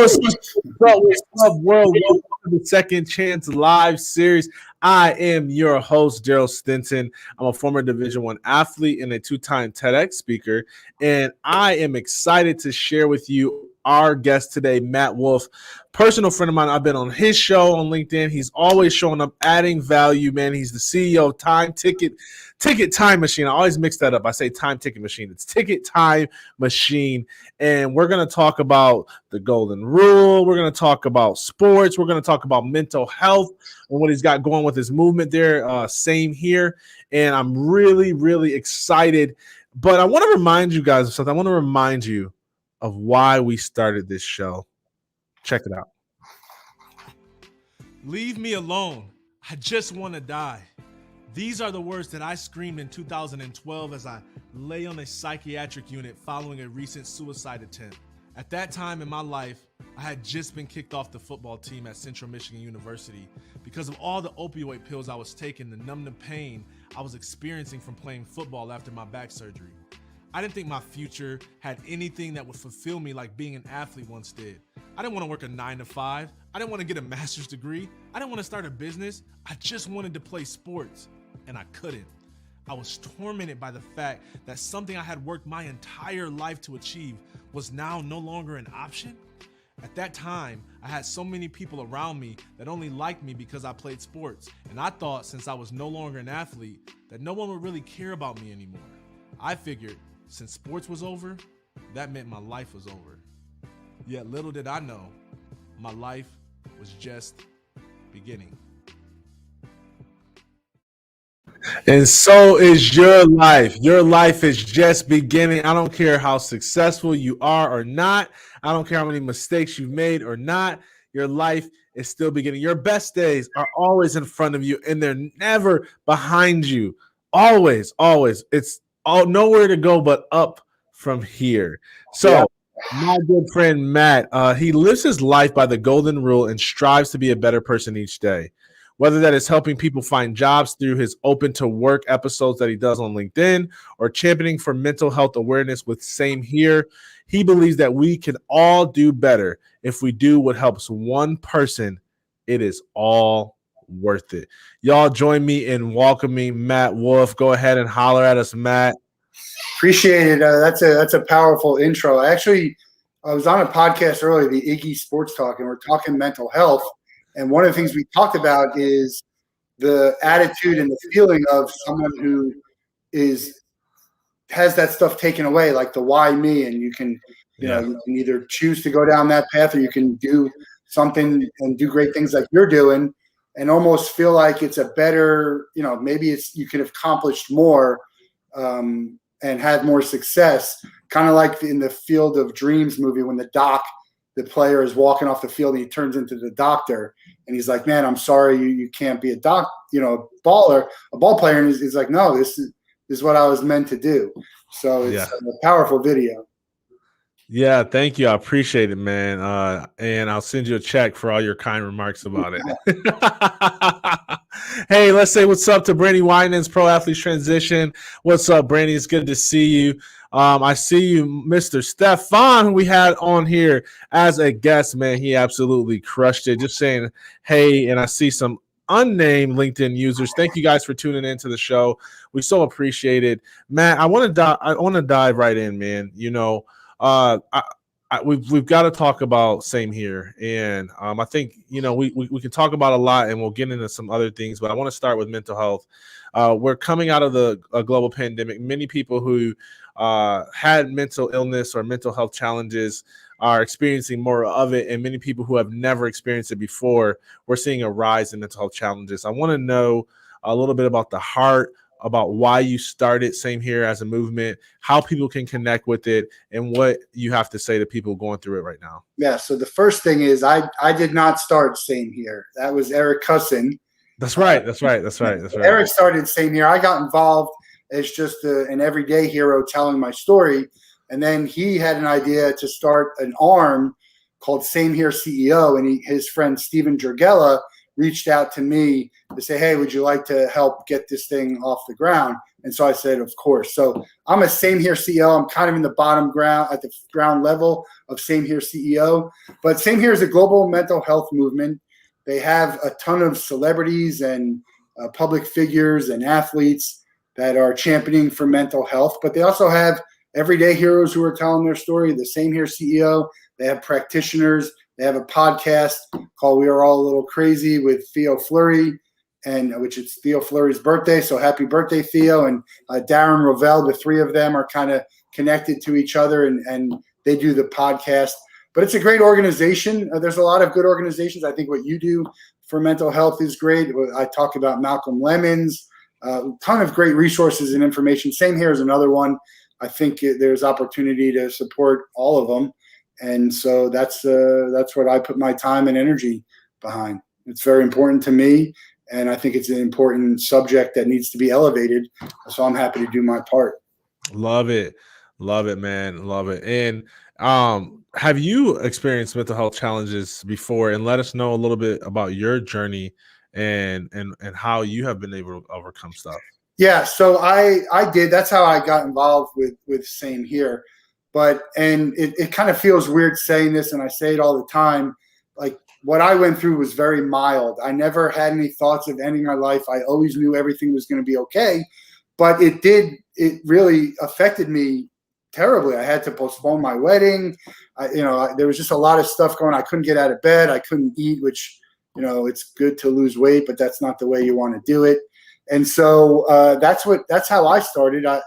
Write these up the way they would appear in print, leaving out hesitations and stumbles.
What's up, world? Welcome to the Second Chance Live series. I am your host, Daryl Stinson. I'm a former Division I athlete and a two-time TEDx speaker, and I am excited to share with you our guest today, Matt Wolff, personal friend of mine. I've been on his show on LinkedIn. He's always showing up, adding value, man. He's the CEO of Ticket Time Machine. I always mix that up. I say Time Ticket Machine. It's Ticket Time Machine. And we're going to talk about the golden rule. We're going to talk about sports. We're going to talk about mental health and what he's got going with his movement there. Same here. And I'm really, really excited. But I want to remind you guys of something. I want to remind you of why we started this show. Check it out. Leave me alone. I just want to die. These are the words that I screamed in 2012 as I lay on a psychiatric unit following a recent suicide attempt. At that time in my life, I had just been kicked off the football team at Central Michigan University because of all the opioid pills I was taking to numb the pain I was experiencing from playing football after my back surgery. I didn't think my future had anything that would fulfill me like being an athlete once did. I didn't want to work a 9-to-5. I didn't want to get a master's degree. I didn't want to start a business. I just wanted to play sports, and I couldn't. I was tormented by the fact that something I had worked my entire life to achieve was now no longer an option. At that time, I had so many people around me that only liked me because I played sports, and I thought since I was no longer an athlete that no one would really care about me anymore. I figured since sports was over, that meant my life was over. Yet little did I know, my life was just beginning. And so is your life. Your life is just beginning. I don't care how successful you are or not. I don't care how many mistakes you've made or not. Your life is still beginning. Your best days are always in front of you, and they're never behind you. Always, always. It's nowhere to go but up from here. So my good friend Matt, he lives his life by the golden rule and strives to be a better person each day. Whether that is helping people find jobs through his open to work episodes that he does on LinkedIn or championing for mental health awareness with Same Here, he believes that we can all do better if we do what helps one person. It is all worth it. Y'all join me in welcoming Matt Wolff. Go ahead and holler at us, Matt. Appreciate it. That's a powerful intro. I was on a podcast earlier, the Iggy Sports Talk, and we're talking mental health. And one of the things we talked about is the attitude and the feeling of someone who has that stuff taken away, like the why me, and you can either choose to go down that path or you can do something and do great things like you're doing and almost feel like it's a better, maybe you could have accomplished more and had more success, kind of like in the Field of Dreams movie when the player is walking off the field and he turns into the doctor and he's like, man, I'm sorry, you can't be a ball player. And he's like, no, this is what I was meant to do. So it's a powerful video. Yeah, thank you. I appreciate it, man. And I'll send you a check for all your kind remarks about it. Hey, let's say what's up to Brandy Winans, Pro Athletes Transition. What's up, Brandy? It's good to see you. I see you, Mr. Stefan, who we had on here as a guest, man. He absolutely crushed it. Just saying, hey, and I see some unnamed LinkedIn users. Thank you guys for tuning into the show. We so appreciate it. Matt, I want to dive right in, man. We've got to talk about Same Here, and I think we can talk about a lot, and we'll get into some other things. But I want to start with mental health. We're coming out of the global pandemic. Many people who had mental illness or mental health challenges are experiencing more of it, and many people who have never experienced it before, we're seeing a rise in mental health challenges. I want to know a little bit about the heart, about why you started Same Here as a movement, how people can connect with it, and what you have to say to people going through it right now. Yeah, so the first thing is I did not start Same Here. That was Eric Cussin. That's right. Eric started Same Here. I got involved as just an everyday hero telling my story. And then he had an idea to start an arm called Same Here CEO. And his friend, Steven Jergella, reached out to me to say, hey, would you like to help get this thing off the ground? And so I said, of course. So I'm a Same Here CEO. I'm kind of in the bottom ground, at the ground level of Same Here CEO. But Same Here is a global mental health movement. They have a ton of celebrities and public figures and athletes that are championing for mental health. But they also have everyday heroes who are telling their story. The Same Here CEO. They have practitioners. They have a podcast called We Are All a Little Crazy with Theo Fleury, and which is Theo Fleury's birthday. So happy birthday, Theo. And Darren Rovell, the three of them are kind of connected to each other, and they do the podcast. But it's a great organization. There's a lot of good organizations. I think what you do for mental health is great. I talk about Malcolm Lemons, a ton of great resources and information. Same Here is another one. I think there's opportunity to support all of them. And so that's what I put my time and energy behind. It's very important to me, and I think it's an important subject that needs to be elevated. So I'm happy to do my part. Love it, man, love it. And have you experienced mental health challenges before? And let us know a little bit about your journey and how you have been able to overcome stuff. Yeah, so I did. That's how I got involved with Same Here. And it kind of feels weird saying this, and I say it all the time. Like, what I went through was very mild. I never had any thoughts of ending my life. I always knew everything was going to be okay. But it really affected me terribly. I had to postpone my wedding. There was just a lot of stuff going on. I couldn't get out of bed. I couldn't eat, which, it's good to lose weight, but that's not the way you want to do it. And so that's how I started. I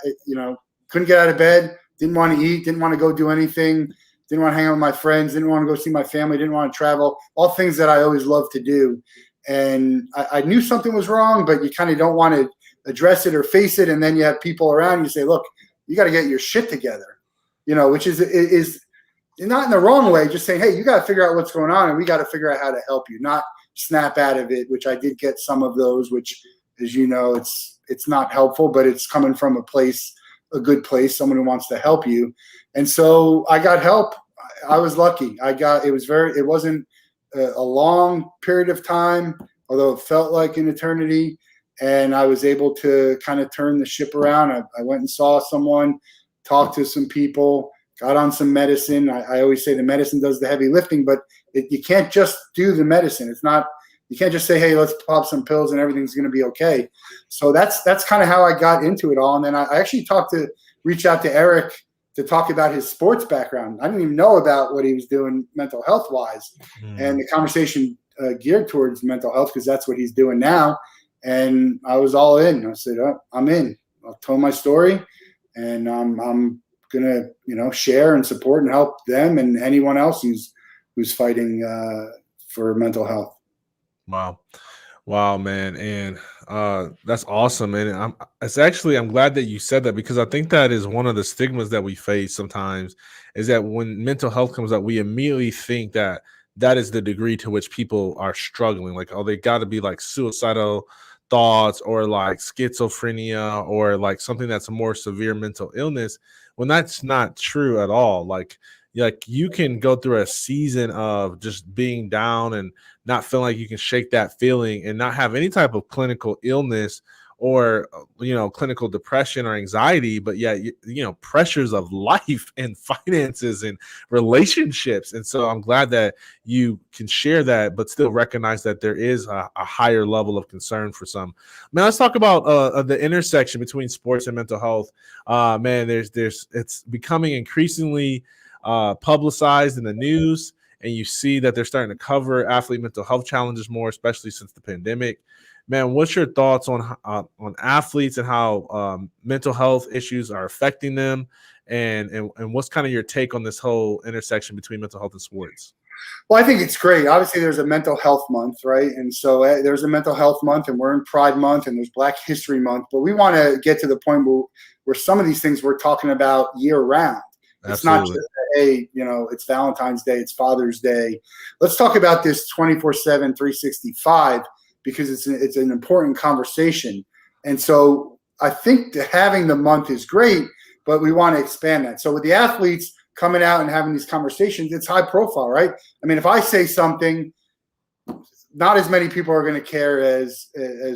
couldn't get out of bed. Didn't want to eat, didn't want to go do anything, didn't want to hang out with my friends, didn't want to go see my family, didn't want to travel, all things that I always loved to do. And I knew something was wrong, but you kind of don't want to address it or face it. And then you have people around you say, look, you got to get your shit together, which is not in the wrong way, just saying, hey, you got to figure out what's going on, and we got to figure out how to help you, not snap out of it, which I did get some of those, which, as you know, it's not helpful, but it's coming from a good place, someone who wants to help you. And so I got help. I was lucky. It wasn't a long period of time, although it felt like an eternity. And I was able to kind of turn the ship around. I went and saw someone, talked to some people, got on some medicine. I always say the medicine does the heavy lifting, but you can't just do the medicine. You can't just say, hey, let's pop some pills and everything's going to be okay. So that's kind of how I got into it all. And then I actually reached out to Eric to talk about his sports background. I didn't even know about what he was doing mental health wise. And the conversation geared towards mental health, because that's what he's doing now. And I was all in. I said, I'm in. I'll tell my story, and I'm going to, share and support and help them and anyone else who's fighting for mental health. Wow, man. And that's awesome. And I'm glad that you said that, because I think that is one of the stigmas that we face sometimes, is that when mental health comes up, we immediately think that is the degree to which people are struggling. Like, oh, they got to be like suicidal thoughts, or like schizophrenia, or like something that's a more severe mental illness, when that's not true at all. Like you can go through a season of just being down and not feeling like you can shake that feeling, and not have any type of clinical illness or clinical depression or anxiety, but yet pressures of life and finances and relationships. And so I'm glad that you can share that, but still recognize that there is a higher level of concern for some. Man, let's talk about the intersection between sports and mental health. Man, it's becoming increasingly publicized in the news, and you see that they're starting to cover athlete mental health challenges more, especially since the pandemic. Man, what's your thoughts on athletes and how mental health issues are affecting them, and what's kind of your take on this whole intersection between mental health and sports? Well, I think it's great. Obviously, there's a mental health month, right? And so there's a mental health month, and we're in Pride Month, and there's Black History Month. But we want to get to the point where some of these things we're talking about year round. It's Absolutely. not just, hey, it's Valentine's Day, it's Father's Day. Let's talk about this 24/7, 365, because it's an important conversation. And so I think that having the month is great, but we want to expand that. So with the athletes coming out and having these conversations, it's high profile, right? I mean, if I say something, not as many people are going to care as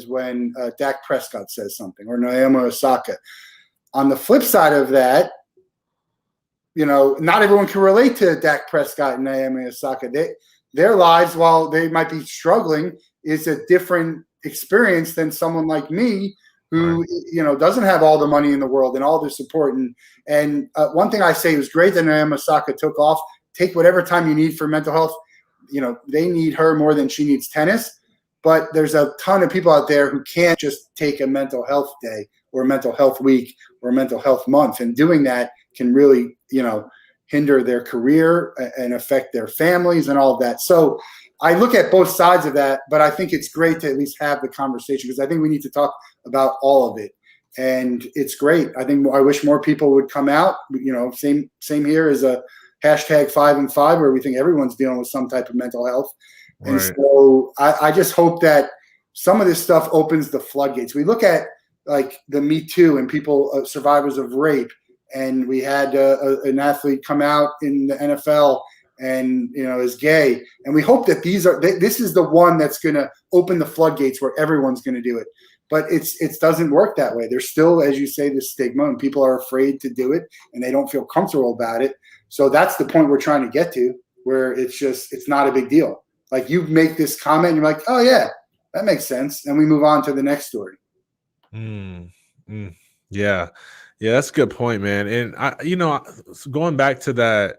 when Dak Prescott says something or Naomi Osaka. On the flip side of that, not everyone can relate to Dak Prescott and Naomi Osaka. Their lives, while they might be struggling, is a different experience than someone like me who, doesn't have all the money in the world and all the support. And one thing I say, it was great that Naomi Osaka took off. Take whatever time you need for mental health. They need her more than she needs tennis. But there's a ton of people out there who can't just take a mental health day or a mental health week or a mental health month. And doing that can really, hinder their career and affect their families and all of that. So I look at both sides of that, but I think it's great to at least have the conversation because I think we need to talk about all of it. And it's great. I wish more people would come out. Same here as a hashtag 5 and 5, where we think everyone's dealing with some type of mental health. Right. And so I just hope that some of this stuff opens the floodgates. We look at like the Me Too and people, survivors of rape. And we had an athlete come out in the NFL and, is gay. And we hope that this is the one that's going to open the floodgates where everyone's going to do it. But it doesn't work that way. There's still, as you say, this stigma, and people are afraid to do it and they don't feel comfortable about it. So that's the point we're trying to get to, where it's not a big deal. Like you make this comment and you're like, oh yeah, that makes sense. And we move on to the next story. Yeah. Yeah, that's a good point, man. And going back to that,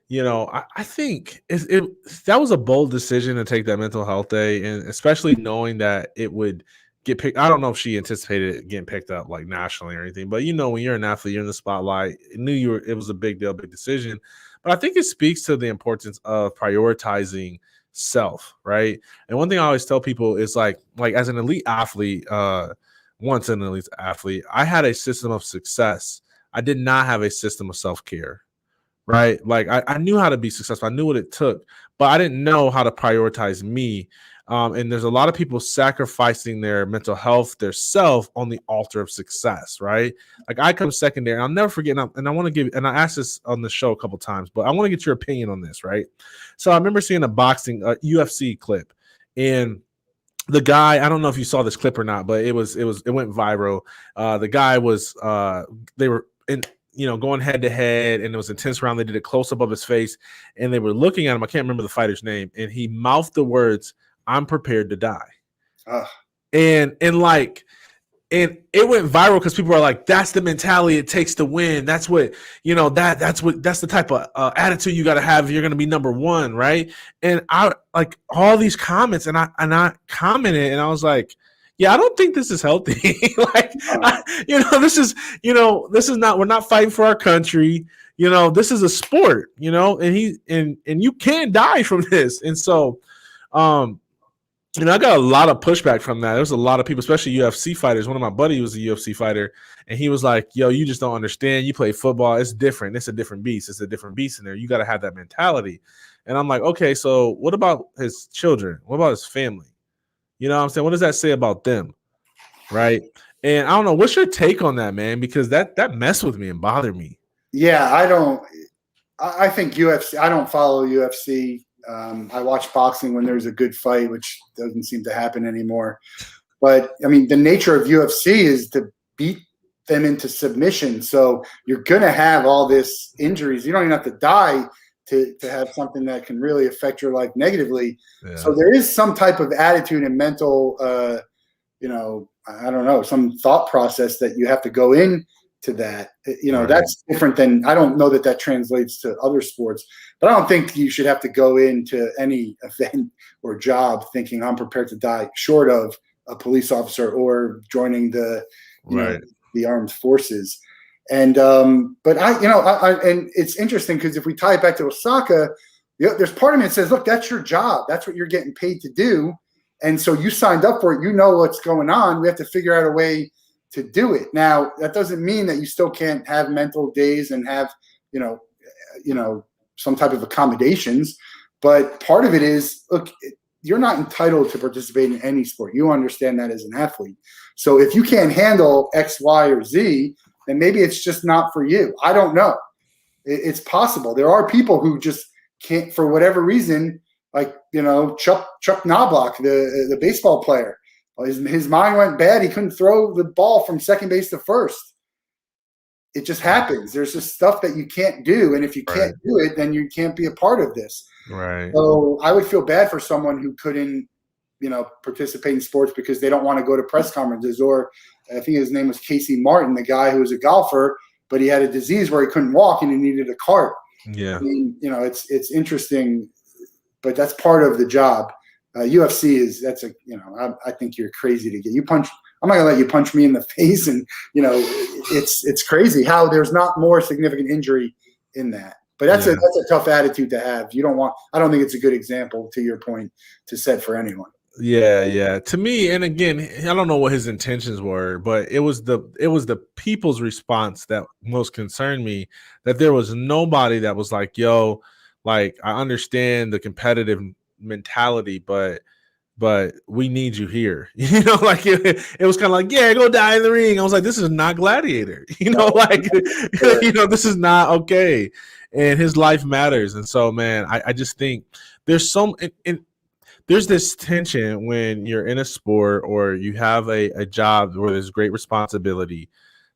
I think that was a bold decision to take that mental health day, and especially knowing that it would get picked. I don't know if she anticipated it getting picked up like nationally or anything, but when you're an athlete, you're in the spotlight. It was a big deal, big decision. But I think it speaks to the importance of prioritizing self, right? And one thing I always tell people is like as an elite athlete, once an elite athlete, I had a system of success. I did not have a system of self-care, right? Like I knew how to be successful. I knew what it took, but I didn't know how to prioritize me. And there's a lot of people sacrificing their mental health, their self on the altar of success, right? Like I come secondary. And I'll never forget, and I want to give, and I asked this on the show a couple of times, but I want to get your opinion on this, right? So I remember seeing a UFC clip, and the guy, I don't know if you saw this clip or not, but it went viral. The guy was, they were going head to head, and it was intense round. They did a close up of his face, and they were looking at him. I can't remember the fighter's name, and he mouthed the words, "I'm prepared to die." And it went viral because people are like, that's the mentality it takes to win. That's what, that's the type of attitude you got to have if you're going to be number one. Right. And I like all these comments, and I commented, and I was like, yeah, I don't think this is healthy. This is not, we're not fighting for our country. This is a sport, and you can die from this. And so, I got a lot of pushback from that. There was a lot of people, especially UFC fighters. One of my buddies was a UFC fighter, and he was like, yo, you just don't understand. You play football. It's different. It's a different beast. It's a different beast in there. You got to have that mentality. And I'm like, okay, so what about his children? What about his family? You know what I'm saying? What does that say about them? Right? And I don't know. What's your take on that, man? Because that messed with me and bothered me. Yeah, I think UFC, I don't follow UFC. I watch boxing when there's a good fight, which doesn't seem to happen anymore. But I mean, the nature of UFC is to beat them into submission. So you're going to have all this injuries. You don't even have to die to have something that can really affect your life negatively. Yeah. So there is some type of attitude and mental, I don't know, some thought process that you have to go in to that. Right. That's different than, I don't know that translates to other sports, but I don't think you should have to go into any event or job thinking I'm prepared to die, short of a police officer or joining the armed forces. And but and it's interesting because if we tie it back to Osaka, there's part of me that says, look, that's your job. That's what you're getting paid to do. And so you signed up for it. You know what's going on. We have to figure out a way to do it. Now, that doesn't mean that you still can't have mental days and have, some type of accommodations. But part of it is, look, you're not entitled to participate in any sport. You understand that as an athlete. So if you can't handle X, Y, or Z, then maybe it's just not for you. I don't know. It's possible. There are people who just can't, for whatever reason, like, Chuck Knobloch, the baseball player. His mind went bad. He couldn't throw the ball from second base to first. It just happens. There's just stuff that you can't do. And if you can't do it, then you can't be a part of this. Right. So I would feel bad for someone who couldn't, participate in sports because they don't want to go to press conferences. Or I think his name was Casey Martin, the guy who was a golfer, but he had a disease where he couldn't walk and he needed a cart. Yeah. I mean, it's interesting, but that's part of the job. UFC I think you're crazy to get you punch. I'm not gonna let you punch me in the face, and it's crazy how there's not more significant injury in that. But that's a tough attitude to have. I don't think it's a good example, to your point, to set for anyone. Yeah. To me, and again, I don't know what his intentions were, but it was the people's response that most concerned me. That there was nobody that was like, "Yo, like I understand the competitive mentality, but we need you here." Like it was kind of like, "Yeah, go die in the ring." I was like, "This is not Gladiator." This is not okay. And his life matters, and so, man, I just think there's there's this tension when you're in a sport or you have a job where there's great responsibility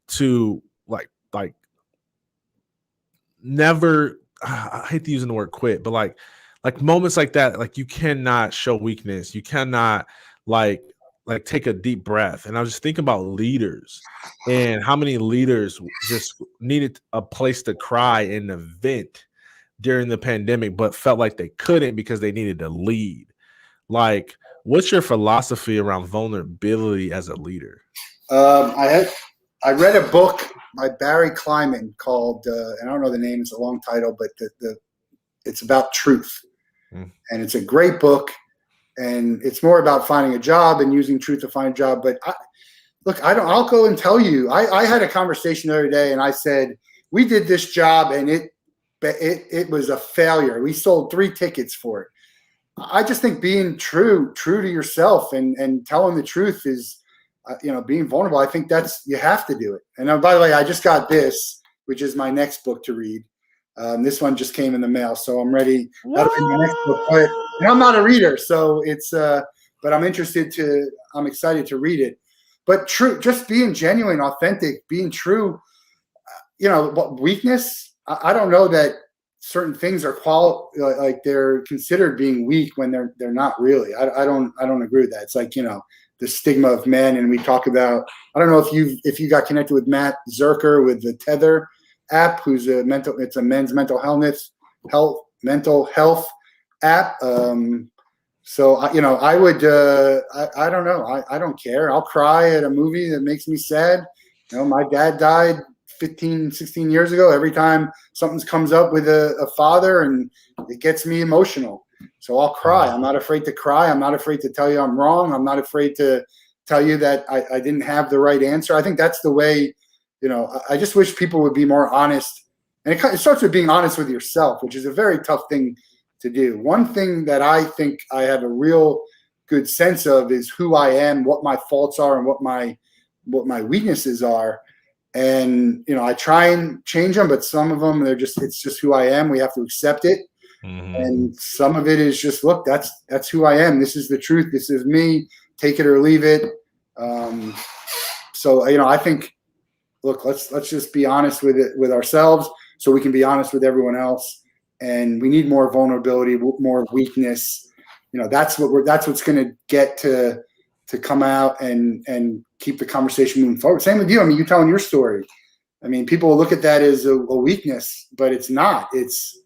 to like never, I hate using the word quit, but like moments like that, like you cannot show weakness. You cannot like take a deep breath. And I was just thinking about leaders and how many leaders just needed a place to cry and a vent during the pandemic, but felt like they couldn't because they needed to lead. Like, what's your philosophy around vulnerability as a leader? I read a book by Barry Kleiman called, and I don't know the name, it's a long title, but it's about truth. And it's a great book, and it's more about finding a job and using truth to find a job. But I'll go and tell you, I had a conversation the other day, and I said, we did this job and it was a failure. We sold 3 tickets for it. I just think being true to yourself and telling the truth is, being vulnerable. I think you have to do it. And by the way, I just got this, which is my next book to read. This one just came in the mail, so I'm ready. That'll be my next book. And I'm not a reader, so it's. But I'm excited to read it. But true, just being genuine, authentic, being true. Weakness. I don't know that certain things are like they're considered being weak when they're not really. I don't agree with that. It's like, the stigma of men, and we talk about, I don't know if you got connected with Matt Zerker with the Tether app, who's it's a men's mental health app. So I would I don't know. I don't care. I'll cry at a movie that makes me sad. My dad died 15, 16 years ago. Every time something comes up with a father, and it gets me emotional. So I'll cry. I'm not afraid to cry. I'm not afraid to tell you I'm wrong. I'm not afraid to tell you that I didn't have the right answer. I think that's the way, I just wish people would be more honest. And it starts with being honest with yourself, which is a very tough thing to do. One thing that I think I have a real good sense of is who I am, what my faults are, and what my weaknesses are. And, I try and change them, but some of them, it's just who I am. We have to accept it. Mm-hmm. And some of it is just, look, that's who I am. This is the truth. This is me. Take it or leave it. So, I think, look, let's just be honest with ourselves so we can be honest with everyone else. And we need more vulnerability, more weakness. That's what's going to get to come out and keep the conversation moving forward. Same with you. I mean, you telling your story. I mean, people will look at that as a weakness, but it's not. It's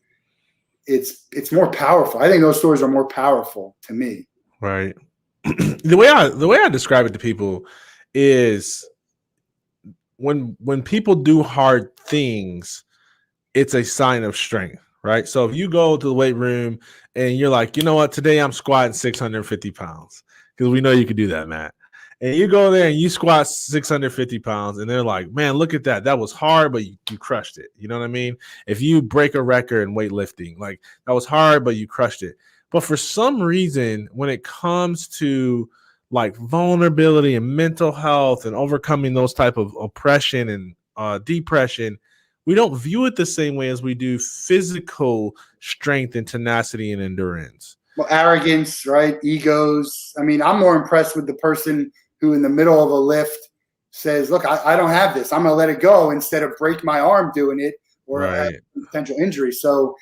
more powerful. I think those stories are more powerful to me. Right. The way I describe it to people is when people do hard things, it's a sign of strength, right? So if you go to the weight room and you're like, you know what, today I'm squatting 650 pounds, because we know you can do that, Matt. And you go there and you squat 650 pounds, and they're like, man, look at that. That was hard, but you crushed it. You know what I mean? If you break a record in weightlifting, like that was hard, but you crushed it. But for some reason, when it comes to like vulnerability and mental health and overcoming those type of oppression and depression, we don't view it the same way as we do physical strength and tenacity and endurance. Well, arrogance, right? Egos. I mean, I'm more impressed with the person who in the middle of a lift says, look, I don't have this. I'm going to let it go instead of break my arm doing it or have Right. potential injury. So,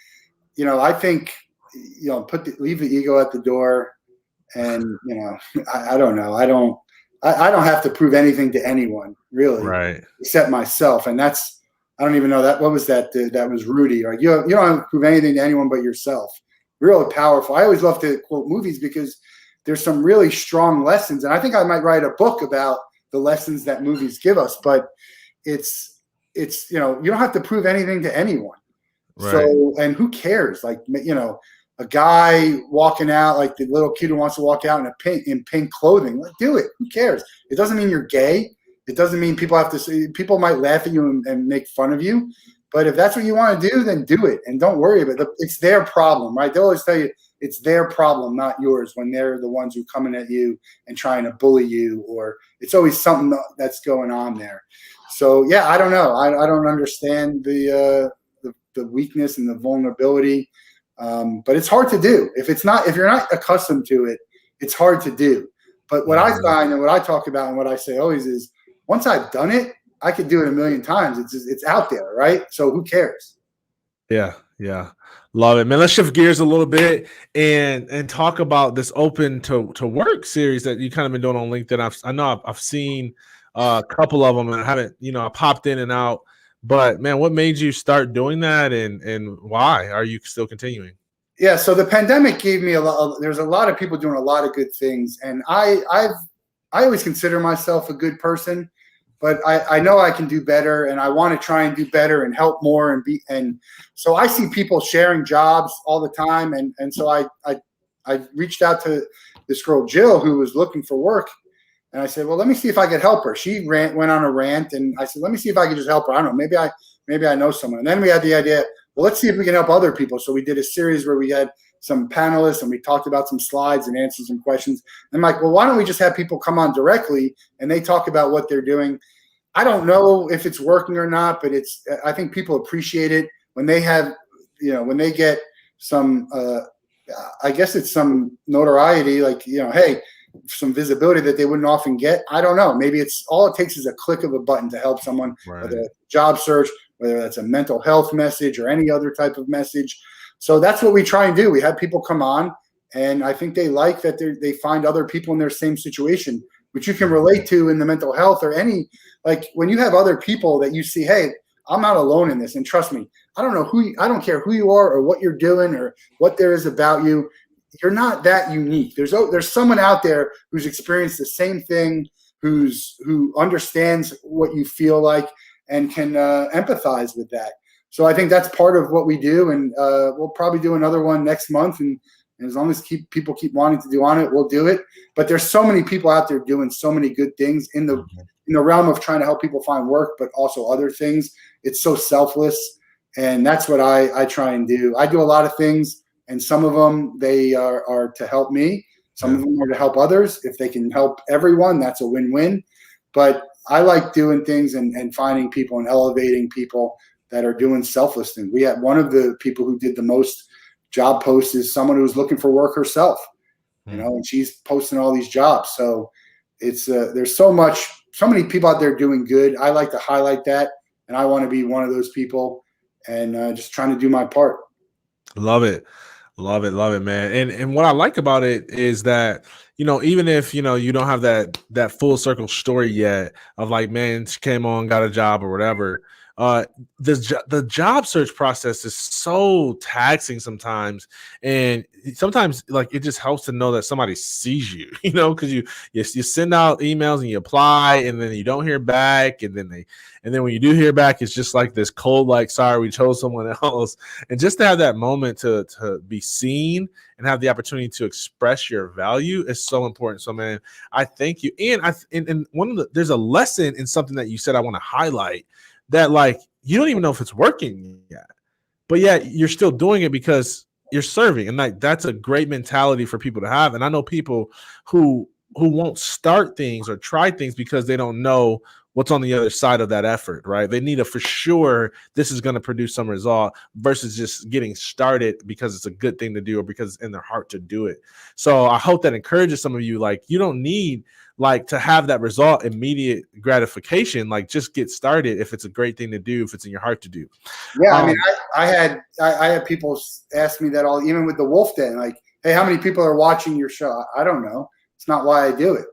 I think, leave the ego at the door. And, I don't know. I don't have to prove anything to anyone really, Right. except myself. And I don't even know that. What was that? That was Rudy. Like, you don't have to prove anything to anyone but yourself. Really powerful. I always love to quote movies because there's some really strong lessons. And I think I might write a book about the lessons that movies give us, but it's, you don't have to prove anything to anyone. Right. So, and who cares? Like, a guy walking out, like the little kid who wants to walk out in pink clothing, like, do it. Who cares? It doesn't mean you're gay. It doesn't mean people might laugh at you and make fun of you. But if that's what you want to do, then do it. And don't worry about it. It's their problem, right? They'll always tell you it's their problem, not yours, when they're the ones who are coming at you and trying to bully you, or it's always something that's going on there. So, yeah, I don't know. I don't understand the weakness and the vulnerability. But it's hard to do. If you're not accustomed to it, it's hard to do. But what I find and what I talk about and what I say always is, once I've done it, I could do it a million times. It's out there, right? So who cares? Yeah. Love it, man. Let's shift gears a little bit and talk about this Open to Work series that you kind of been doing on LinkedIn. I know I've seen a couple of them, and I haven't, I popped in and out. But man, what made you start doing that, and why are you still continuing? Yeah, so the pandemic gave me there's a lot of people doing a lot of good things, and I always consider myself a good person, but I know I can do better, and I want to try and do better and help more and so I see people sharing jobs all the time, and so I reached out to this girl Jill who was looking for work. And I said, well, let me see if I could help her. She went on a rant, and I said, let me see if I could just help her. I don't know, maybe I know someone. And then we had the idea, well, let's see if we can help other people. So we did a series where we had some panelists and we talked about some slides and answered some questions. And I'm like, well, why don't we just have people come on directly and they talk about what they're doing? I don't know if it's working or not, but I think people appreciate it when they have, when they get some, I guess it's some notoriety, like, hey, some visibility that they wouldn't often get. I don't know. Maybe it's all it takes is a click of a button to help someone, right. Whether it's job search, whether that's a mental health message or any other type of message. So that's what we try and do. We have people come on, and I think they like that they find other people in their same situation, which you can relate to in the mental health or any, like when you have other people that you see, hey, I'm not alone in this. And trust me, I don't care who you are or what you're doing or what there is about you. You're not that unique. There's someone out there who's experienced the same thing, who understands what you feel like and can empathize with that. So I think that's part of what we do, and we'll probably do another one next month. And as long as people keep wanting to do on it, we'll do it. But there's so many people out there doing so many good things in the realm of trying to help people find work, but also other things. It's so selfless, and that's what I try and do. I do a lot of things. And some of them, they are to help me. Some of them are to help others. If they can help everyone, that's a win-win. But I like doing things and finding people and elevating people that are doing selfless things. We had one of the people who did the most job posts is someone who's looking for work herself, and she's posting all these jobs. So it's there's so many people out there doing good. I like to highlight that, and I want to be one of those people and just trying to do my part. Love it, man. And what I like about it is that, even if, you don't have that full circle story yet of like, man, she came on, got a job or whatever. The job search process is so taxing sometimes, and sometimes like it just helps to know that somebody sees you, because you send out emails and you apply, and then you don't hear back, and then when you do hear back, it's just like this cold, like, sorry, we chose someone else. And just to have that moment to be seen and have the opportunity to express your value is so important. So, man, I thank you. And there's a lesson in something that you said I want to highlight, that like you don't even know if it's working yet, but yet you're still doing it because you're serving. And like that's a great mentality for people to have. And I know people who won't start things or try things because they don't know what's on the other side of that effort, right? They need a for sure this is going to produce some result versus just getting started because it's a good thing to do or because it's in their heart to do it. So I hope that encourages some of you. Like, you don't need like to have that result immediate gratification. Like, just get started if it's a great thing to do, if it's in your heart to do. Yeah, I mean, I had people ask me that all, even with the Wolff Den, like, hey, how many people are watching your show? I don't know. It's not why I do it.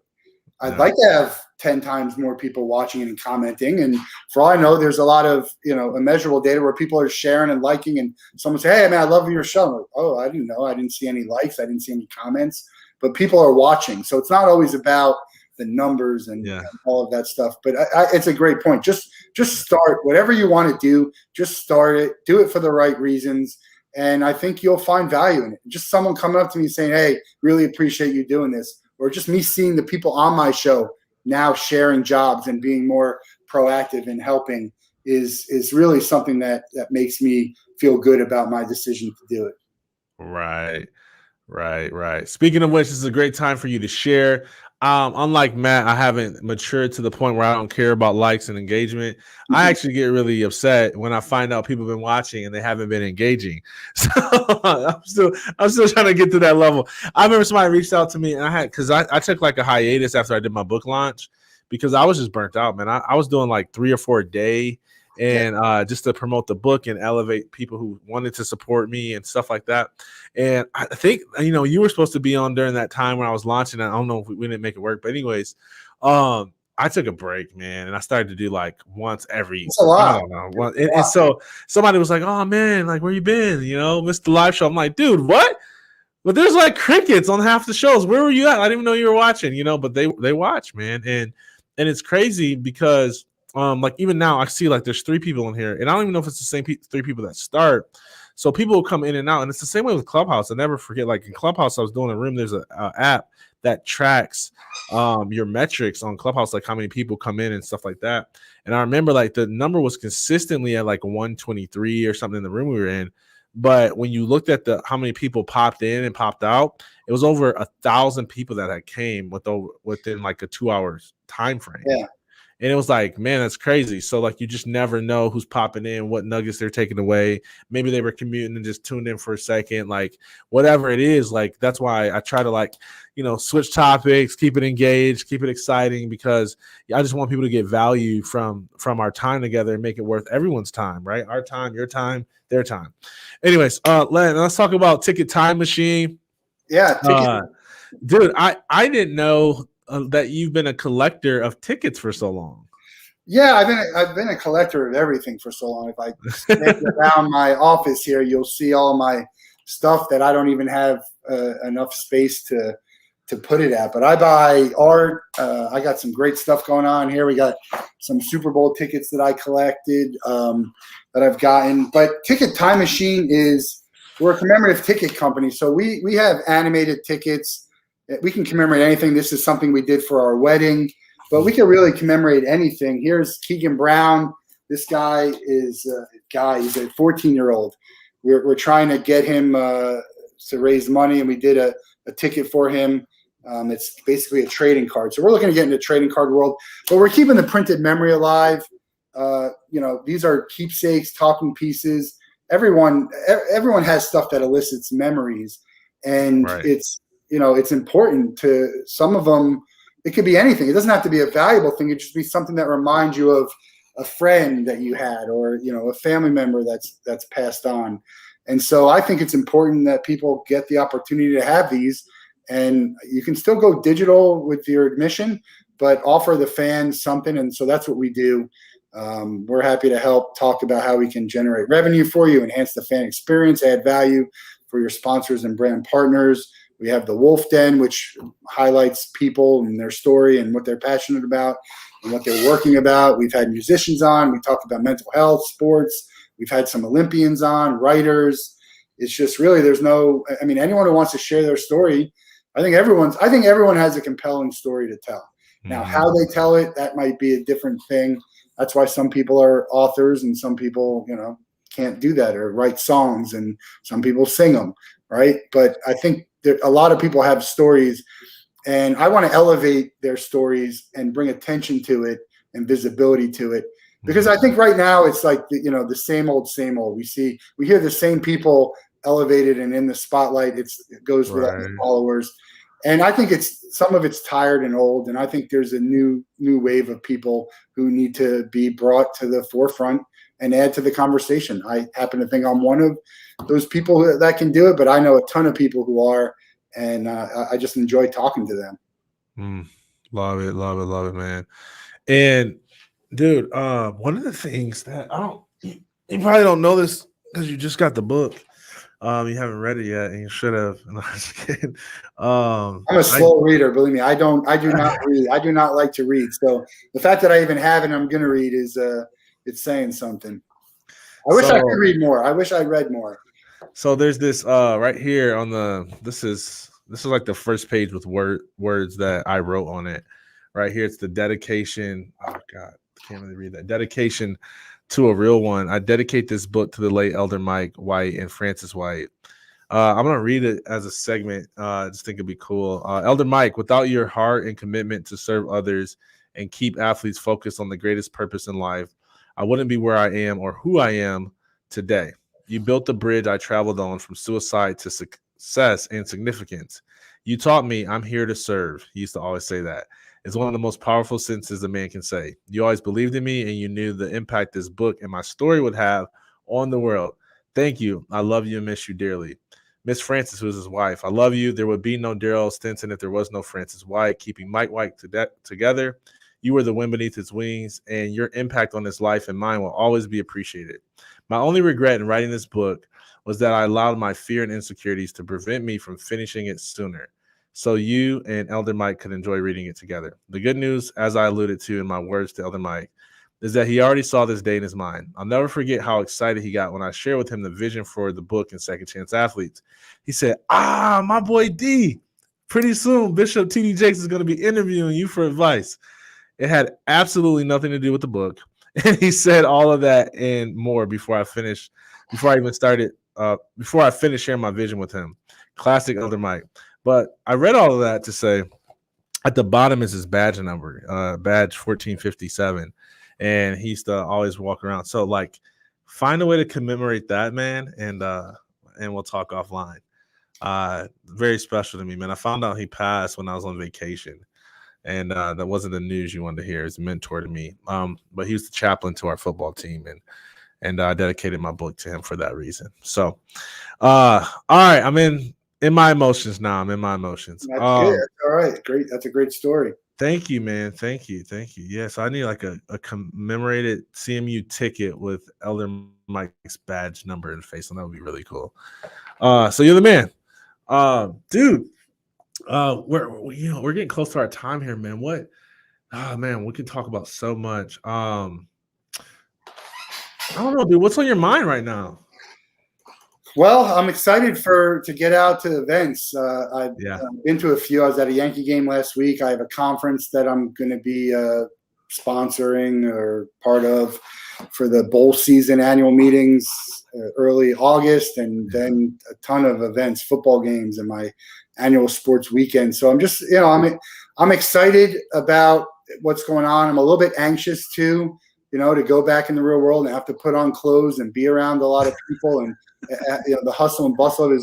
I'd like to have 10 times more people watching and commenting. And for all I know, there's a lot of, immeasurable data where people are sharing and liking, and someone say, hey, man, I love your show. I'm like, oh, I didn't know. I didn't see any likes. I didn't see any comments, but people are watching. So it's not always about the numbers and all of that stuff. But it's a great point. Just start whatever you want to do. Just start it. Do it for the right reasons. And I think you'll find value in it. Just someone coming up to me saying, hey, really appreciate you doing this. Or just me seeing the people on my show now sharing jobs and being more proactive and helping is really something that makes me feel good about my decision to do it. Right. Speaking of which, this is a great time for you to share. Unlike Matt, I haven't matured to the point where I don't care about likes and engagement. I actually get really upset when I find out people have been watching and they haven't been engaging. So I'm still trying to get to that level. I remember somebody reached out to me and because I took like a hiatus after I did my book launch because I was just burnt out, man. I was doing like 3 or 4 a day. And just to promote the book and elevate people who wanted to support me and stuff like that. And I think, you were supposed to be on during that time when I was launching. I don't know if we didn't make it work. But anyways, I took a break, man. And I started to do like once every, That's a lot. I don't know. And so somebody was like, oh, man, like, where you been? Missed the live show. I'm like, dude, what? But there's like crickets on half the shows. Where were you at? I didn't even know you were watching, but they watch, man. And it's crazy because like even now I see like there's 3 people in here and I don't even know if it's the same 3 people that start. So people will come in and out, and it's the same way with Clubhouse. I never forget, like in Clubhouse, I was doing a room. There's a app that tracks your metrics on Clubhouse, like how many people come in and stuff like that. And I remember like the number was consistently at like 123 or something in the room we were in. But when you looked at how many people popped in and popped out, it was over 1,000 people that had came within like a 2 hours time frame. Yeah. And it was like, man, that's crazy. So like, you just never know who's popping in, what nuggets they're taking away. Maybe they were commuting and just tuned in for a second, like whatever it is. Like, that's why I try to like, switch topics, keep it engaged, keep it exciting, because I just want people to get value from our time together and make it worth everyone's time, right? Our time, your time, their time. Anyways, let's talk about Ticket Time Machine. Yeah. Dude, I didn't know that you've been a collector of tickets for so long. Yeah, I've been a collector of everything for so long. If I stand around my office here, you'll see all my stuff that I don't even have enough space to put it at. But I buy art. I got some great stuff going on here. We got some Super Bowl tickets that I collected that I've gotten. But Ticket Time Machine we're a commemorative ticket company, so we have animated tickets. We can commemorate anything. This is something we did for our wedding, but we can really commemorate anything. Here's Keegan Brown. This guy is he's a 14-year-old. We're trying to get him to raise money, and we did a ticket for him. It's basically a trading card. So we're looking to get into the trading card world, but we're keeping the printed memory alive. These are keepsakes, talking pieces. Everyone has stuff that elicits memories, and it's important to some of them. It could be anything. It doesn't have to be a valuable thing. It just be something that reminds you of a friend that you had, or a family member that's passed on. And so I think it's important that people get the opportunity to have these. And you can still go digital with your admission, but offer the fans something. And so that's what we do. We're happy to help talk about how we can generate revenue for you, enhance the fan experience, add value for your sponsors and brand partners. We have the Wolff Den, which highlights people and their story and what they're passionate about and what they're working about. We've had musicians on. We talked about mental health, sports. We've had some Olympians on, writers. It's just really anyone who wants to share their story. I think everyone has a compelling story to tell. Now, how they tell it, that might be a different thing. That's why some people are authors and some people, can't do that, or write songs, and some people sing them, right? But I think that a lot of people have stories, and I want to elevate their stories and bring attention to it and visibility to it. Because I think right now it's like, the same old, same old. We hear the same people elevated and in the spotlight. It goes with all the followers. And I think some of it's tired and old. And I think there's a new wave of people who need to be brought to the forefront and add to the conversation. I happen to think I'm one of those people that can do it, but I know a ton of people who are, and I just enjoy talking to them. Love it, man. And dude, one of the things that you probably don't know this because you just got the book. You haven't read it yet, and you should have. No, I'm just kidding. I'm a slow reader, believe me. I do not read. I do not like to read. So the fact that I even have it, and I'm going to read is it's saying something. I wish I could read more. I wish I read more. So there's this right here on this is like the first page with words that I wrote on it. Right here, it's the dedication. Oh God, I can't really read that. Dedication to a real one. I dedicate this book to the late Elder Mike White and Francis White. I'm gonna read it as a segment. I just think it'd be cool. Elder Mike, without your heart and commitment to serve others and keep athletes focused on the greatest purpose in life, I wouldn't be where I am or who I am today. You built the bridge I traveled on from suicide to success and significance. You taught me I'm here to serve. He used to always say that. It's one of the most powerful sentences a man can say. You always believed in me, and you knew the impact this book and my story would have on the world. Thank you. I love you and miss you dearly. Miss Francis, who is his wife, I love you. There would be no Daryl Stinson if there was no Francis White, keeping Mike White together. You were the wind beneath his wings, and your impact on his life and mine will always be appreciated. My only regret in writing this book was that I allowed my fear and insecurities to prevent me from finishing it sooner, so you and Elder Mike could enjoy reading it together. The good news, as I alluded to in my words to Elder Mike, is that he already saw this day in his mind. I'll never forget how excited he got when I shared with him the vision for the book and Second Chance Athletes. He said, my boy D, pretty soon Bishop T.D. Jakes is going to be interviewing you for advice. It had absolutely nothing to do with the book. And he said all of that and more before I finished sharing my vision with him. Classic Elder Mike. But I read all of that to say at the bottom is his badge number, badge 1457. And he used to always walk around. So like find a way to commemorate that, man. And we'll talk offline. Very special to me, man. I found out he passed when I was on vacation. And that wasn't the news you wanted to hear. He's a mentor to me. But he was the chaplain to our football team, and I dedicated my book to him for that reason. So, all right, I'm in my emotions now. I'm in my emotions. That's good. That's all right. Great. That's a great story. Thank you, man. Thank you. Yes, I need like a commemorated CMU ticket with Elder Mike's badge number and face on. That would be really cool. So you're the man, dude. We're getting close to our time here, man. Man, we can talk about so much. I don't know, dude. What's on your mind right now? Well, I'm excited to get out to events. I've been to a few. I was at a Yankee game last week. I have a conference that I'm going to be sponsoring or part of for the bowl season annual meetings early August, and then a ton of events, football games, and my annual sports weekend. So I'm just, I'm excited about what's going on. I'm a little bit anxious too, to go back in the real world and have to put on clothes and be around a lot of people, and the hustle and bustle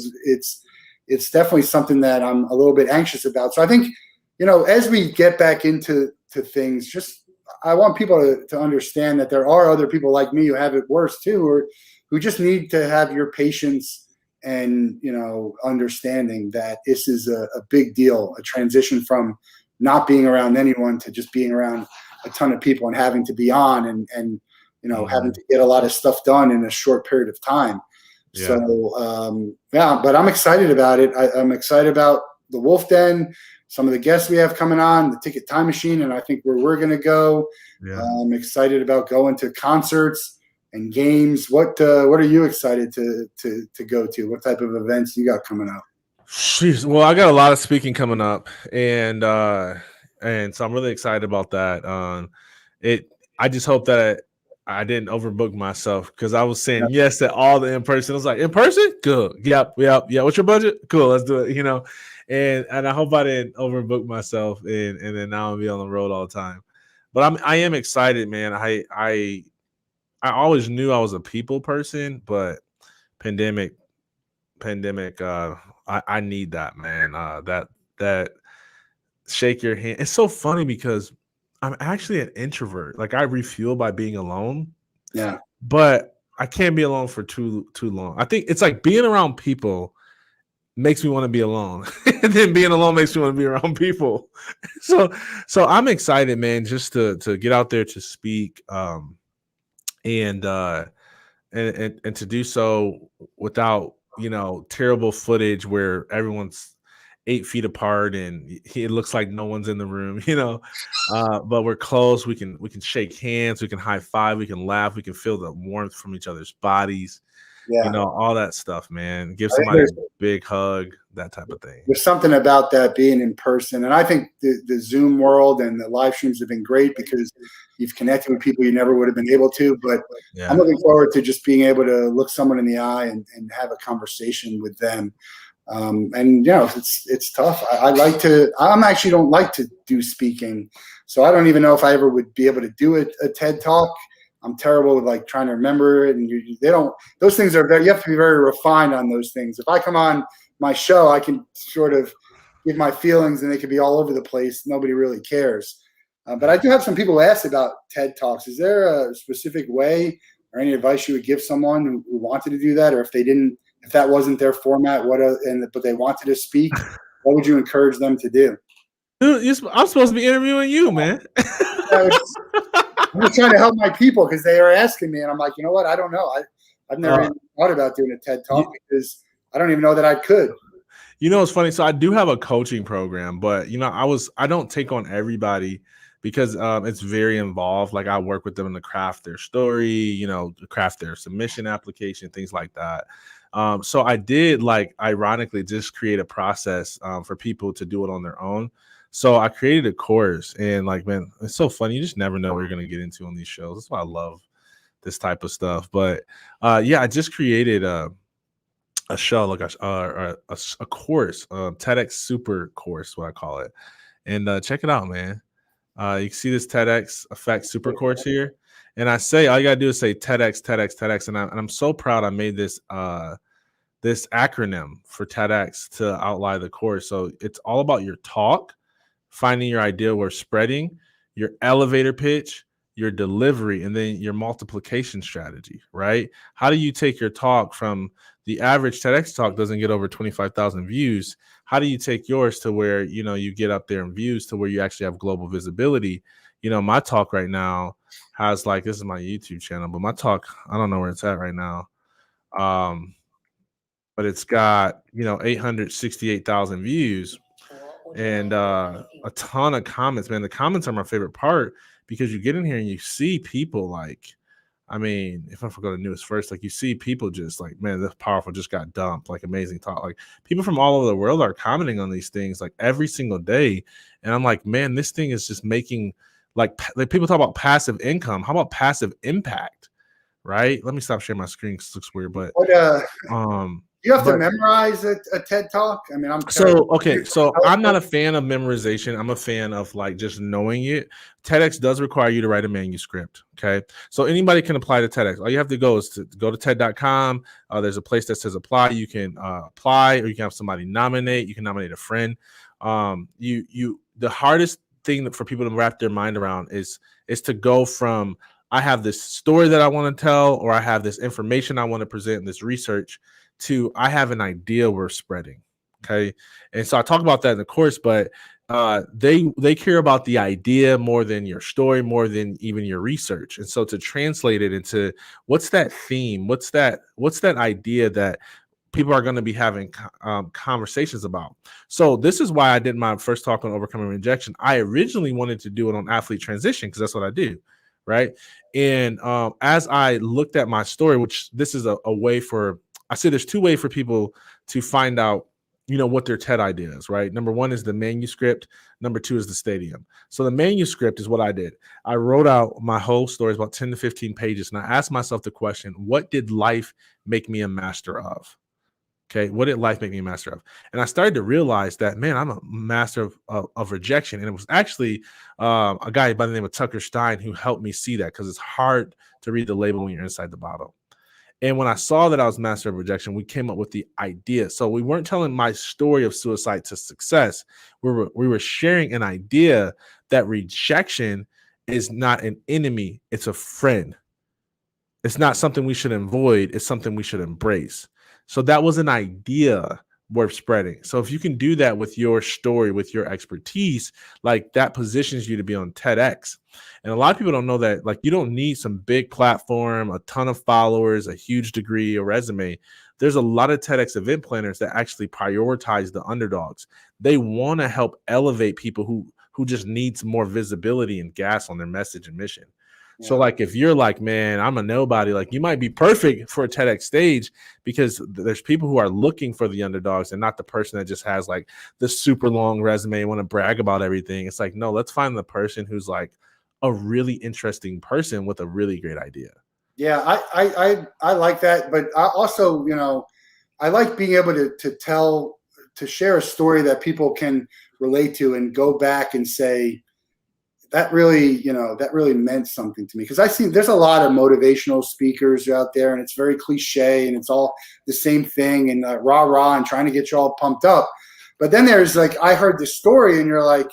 it's definitely something that I'm a little bit anxious about. So I think, as we get back into things, I want people to understand that there are other people like me who have it worse too, or who just need to have your patience and, understanding that this is a big deal, a transition from not being around anyone to just being around a ton of people and having to be on and having to get a lot of stuff done in a short period of time. Yeah. So, but I'm excited about it. I'm excited about the Wolff Den, some of the guests we have coming on, the Ticket Time Machine, and I think where we're going to go. Yeah. I'm excited about going to concerts and games. What are you excited to go to? What type of events you got coming up? Jeez, well, I got a lot of speaking coming up, and so I'm really excited about that. I just hope that I didn't overbook myself, because I was saying yes to all the in person. I was like, in person, cool, yep. What's your budget? Cool, let's do it. And I hope I didn't overbook myself, and then now I'll be on the road all the time. But I am excited, man. I always knew I was a people person, but pandemic pandemic I need that, man. That shake your hand. It's so funny because I'm actually an introvert. Like I refuel by being alone, Yeah. but I can't be alone for too long. I think it's like being around people makes me want to be alone. And then being alone makes me want to be around people. So I'm excited, man, just to get out there to speak and and to do so without, terrible footage where everyone's 8 feet apart and it looks like no one's in the room, but we're close. We can shake hands, we can high five, we can laugh, we can feel the warmth from each other's bodies, Yeah. all that stuff, man. Give I think somebody a big hug, that type of thing. there's something about that being in person. And I think the Zoom world and the live streams have been great because you've connected with people you never would have been able to. But Yeah. I'm looking forward to just being able to look someone in the eye and have a conversation with them. And it's tough. I'm actually don't like to do speaking. So I don't even know if I ever would be able to do a TED talk. I'm terrible with like trying to remember it. And those things are you have to be very refined on those things. If I come on my show, I can sort of give my feelings and they could be all over the place. Nobody really cares. But I do have some people ask about TED Talks. Is there a specific way or any advice you would give someone who wanted to do that? Or if that wasn't their format, but they wanted to speak, what would you encourage them to do? Dude, I'm supposed to be interviewing you, man. I'm just trying to help my people because they are asking me. And I'm like, you know what? I don't know. I've never even thought about doing a TED Talk because I don't even know that I could. It's funny. So I do have a coaching program, but I don't take on everybody because it's very involved. Like I work with them to craft their story, craft their submission application, things like that. So I did ironically just create a process for people to do it on their own. So I created a course and man, it's so funny. You just never know what you're going to get into on these shows. That's why I love this type of stuff. But I just created a show, like a course, TEDx super course, what I call it. And check it out, man. You can see this TEDx Effect super course here. And I say, all you got to do is say TEDx, TEDx, TEDx. And I'm so proud I made this this acronym for TEDx to outline the course. So it's all about your talk, finding your idea worth spreading, your elevator pitch, your delivery, and then your multiplication strategy, right? How do you take your talk from the average TEDx talk doesn't get over 25,000 views? How do you take yours to where, you get up there in views to where you actually have global visibility? My talk right now has this is my YouTube channel, but my talk, I don't know where it's at right now. But it's got, 868,000 views and a ton of comments, man. The comments are my favorite part because you get in here and you see people if I forgot the newest first, you see people just man, this powerful just got dumped, amazing talk. People from all over the world are commenting on these things every single day. And I'm like, man, this thing is just making people talk about passive income. How about passive impact? Right? Let me stop sharing my screen because it looks weird, but you have to memorize a TED Talk. I mean, so I'm not a fan of memorization. I'm a fan of just knowing it. TEDx does require you to write a manuscript. Okay. So anybody can apply to TEDx. All you have to go is to go to TED.com. There's a place that says apply. You can apply, or you can have somebody nominate. You can nominate a friend. The hardest thing for people to wrap their mind around is to go from I have this story that I want to tell, or I have this information I want to present, this research, to I have an idea we're spreading. Okay. And so I talk about that in the course, but they care about the idea more than your story, more than even your research. And so to translate it into what's that theme, what's that idea that people are going to be having conversations about. So this is why I did my first talk on overcoming rejection. I originally wanted to do it on athlete transition because that's what I do. Right. And as I looked at my story, which this is a way for, I say there's two ways for people to find out, what their TED idea is, right? Number one is the manuscript. Number two is the stadium. So the manuscript is what I did. I wrote out my whole story, about 10 to 15 pages. And I asked myself the question, what did life make me a master of? Okay, what did life make me a master of? And I started to realize that, man, I'm a master of rejection. And it was actually a guy by the name of Tucker Stein who helped me see that, because it's hard to read the label when you're inside the bottle. And when I saw that I was master of rejection, we came up with the idea. So we weren't telling my story of suicide to success. We were sharing an idea that rejection is not an enemy, it's a friend. It's not something we should avoid, it's something we should embrace. So that was an idea worth spreading. So if you can do that with your story, with your expertise, like that positions you to be on TEDx. And a lot of people don't know that, like, you don't need some big platform, a ton of followers, a huge degree, a resume. There's a lot of TEDx event planners that actually prioritize the underdogs. They want to help elevate people who just need some more visibility and gas on their message and mission. So like, if you're like, man, I'm a nobody, like, you might be perfect for a TEDx stage, because there's people who are looking for the underdogs and not the person that just has like the super long resume and want to brag about everything. It's like, no, let's find the person who's like a really interesting person with a really great idea. Yeah, I like that. But I also, I like being able to share a story that people can relate to and go back and say, that really meant something to me. Because I see there's a lot of motivational speakers out there, and it's very cliche, and it's all the same thing, and rah rah, and trying to get you all pumped up. But then there's like, I heard this story, and you're like,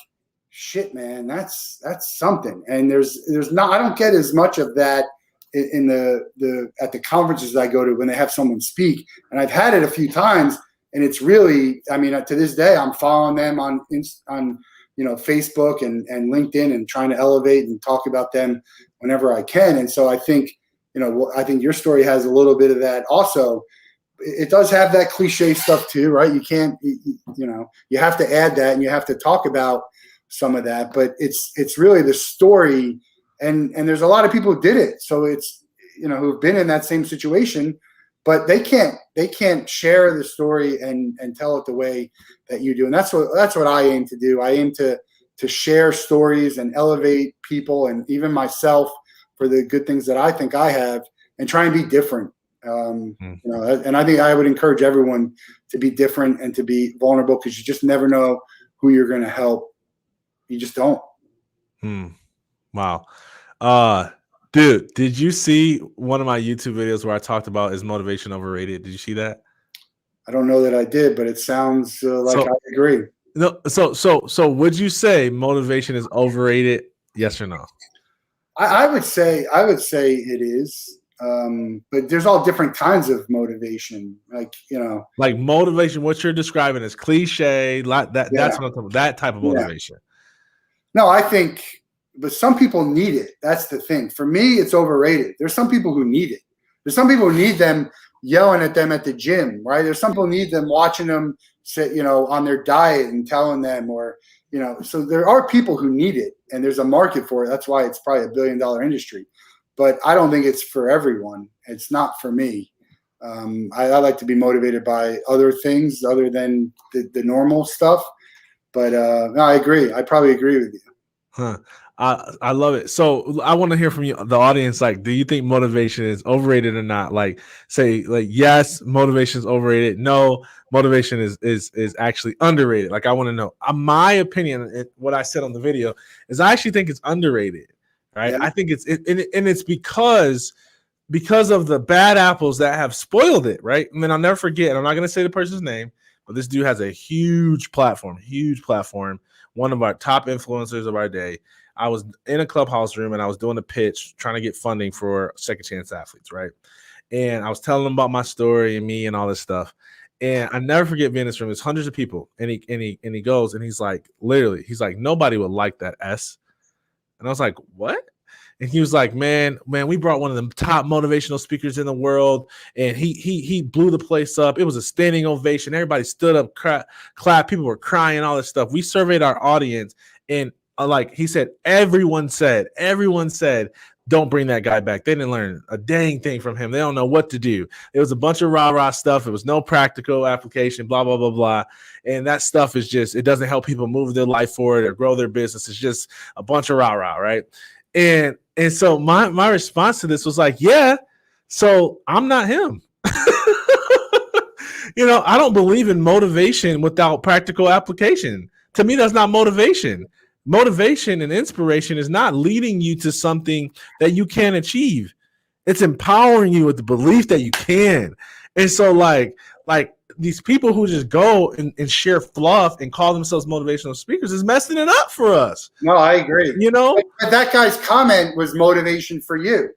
shit, man, that's something. And there's not, I don't get as much of that in the at the conferences I go to when they have someone speak. And I've had it a few times, and it's really, I mean, to this day, I'm following them on Facebook and LinkedIn, and trying to elevate and talk about them whenever I can. And so I think, I think your story has a little bit of that also. It does have that cliche stuff too, right? You can't, you have to add that, and you have to talk about some of that, but it's really the story. And there's a lot of people who did it. So it's, who've been in that same situation, but they can't share the story and tell it the way that you do. And that's what I aim to do. I aim to share stories and elevate people, and even myself, for the good things that I think I have, and try and be different. And I think I would encourage everyone to be different and to be vulnerable, because you just never know who you're going to help. You just don't. Wow. Dude, did you see one of my YouTube videos where I talked about, is motivation overrated? Did you see that? I don't know that I did, but it sounds like I agree. No, so would you say motivation is overrated? Yes or no? I would say it is. But there's all different kinds of motivation. Like motivation, what you're describing is cliche. That's what I'm talking about, that type of motivation. No, I think, but some people need it. That's the thing. For me, it's overrated. There's some people who need it. There's some people who need them yelling at them at the gym, right? There's some people who need them watching them sit, on their diet and telling them, or, so there are people who need it, and there's a market for it. That's why it's probably $1 billion industry. But I don't think it's for everyone. It's not for me. I like to be motivated by other things other than the normal stuff. But no, I agree. I probably agree with you. I love it. So I want to hear from you, the audience. Like, do you think motivation is overrated or not? Like, say, like, yes, motivation is overrated. No, motivation is actually underrated. Like, I want to know. My opinion, what I said on the video, is I actually think it's underrated. Right? Yeah. I think it's because of the bad apples that have spoiled it. Right? I mean, I'll never forget. I'm not going to say the person's name, but this dude has a huge platform. One of our top influencers of our day. I was in a clubhouse room, and I was doing a pitch, trying to get funding for second chance athletes, right? And I was telling them about my story and me and all this stuff. And I never forget being in this room. There's hundreds of people, and he goes, and he's like, literally, he's like, nobody would like that S. And I was like, what? And he was like, man, we brought one of the top motivational speakers in the world, and he blew the place up. It was a standing ovation. Everybody stood up, clapped. People were crying, all this stuff. We surveyed our audience, and like he said, everyone said, don't bring that guy back. They didn't learn a dang thing from him. They don't know what to do. It was a bunch of rah-rah stuff. It was no practical application, blah, blah, blah, blah. And that stuff is just, it doesn't help people move their life forward or grow their business. It's just a bunch of rah-rah, right? And so my response to this was like, yeah, so I'm not him. I don't believe in motivation without practical application. To me, that's not motivation. Motivation and inspiration is not leading you to something that you can't achieve. It's empowering you with the belief that you can. And so like these people who just go and share fluff and call themselves motivational speakers is messing it up for us. No, I agree. But that guy's comment was motivation for you.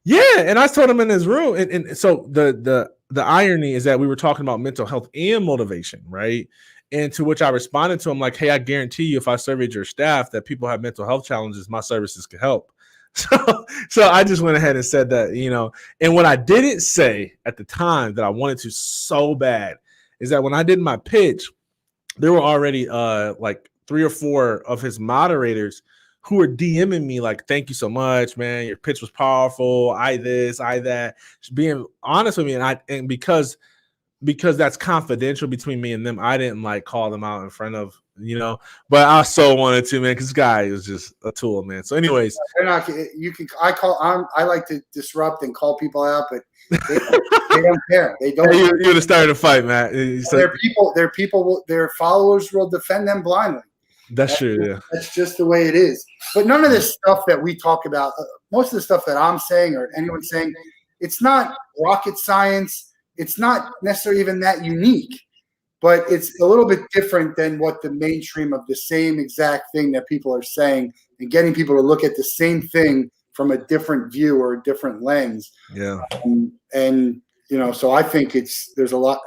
Yeah, and I told him in his room, and so the irony is that we were talking about mental health and motivation, right? And to which I responded to him like, "Hey, I guarantee you, if I surveyed your staff that people have mental health challenges, my services could help." So I just went ahead and said that, and what I didn't say at the time that I wanted to so bad is that when I did my pitch, there were already like 3 or 4 of his moderators who were DMing me like, "Thank you so much, man. Your pitch was powerful. I this, I that." Just being honest with me, and because that's confidential between me and them, I didn't like call them out in front of, but I so wanted to, man, because this guy is just a tool, man. So anyways, they're not, I like to disrupt and call people out, but they don't care. They don't. You would have started a fight, man. Their followers will defend them blindly. That's true. Yeah. That's just the way it is. But none of this stuff that we talk about, most of the stuff that I'm saying or anyone's saying, it's not rocket science. It's not necessarily even that unique, but it's a little bit different than what the mainstream of the same exact thing that people are saying, and getting people to look at the same thing from a different view or a different lens. Yeah. And so I think there's a lot,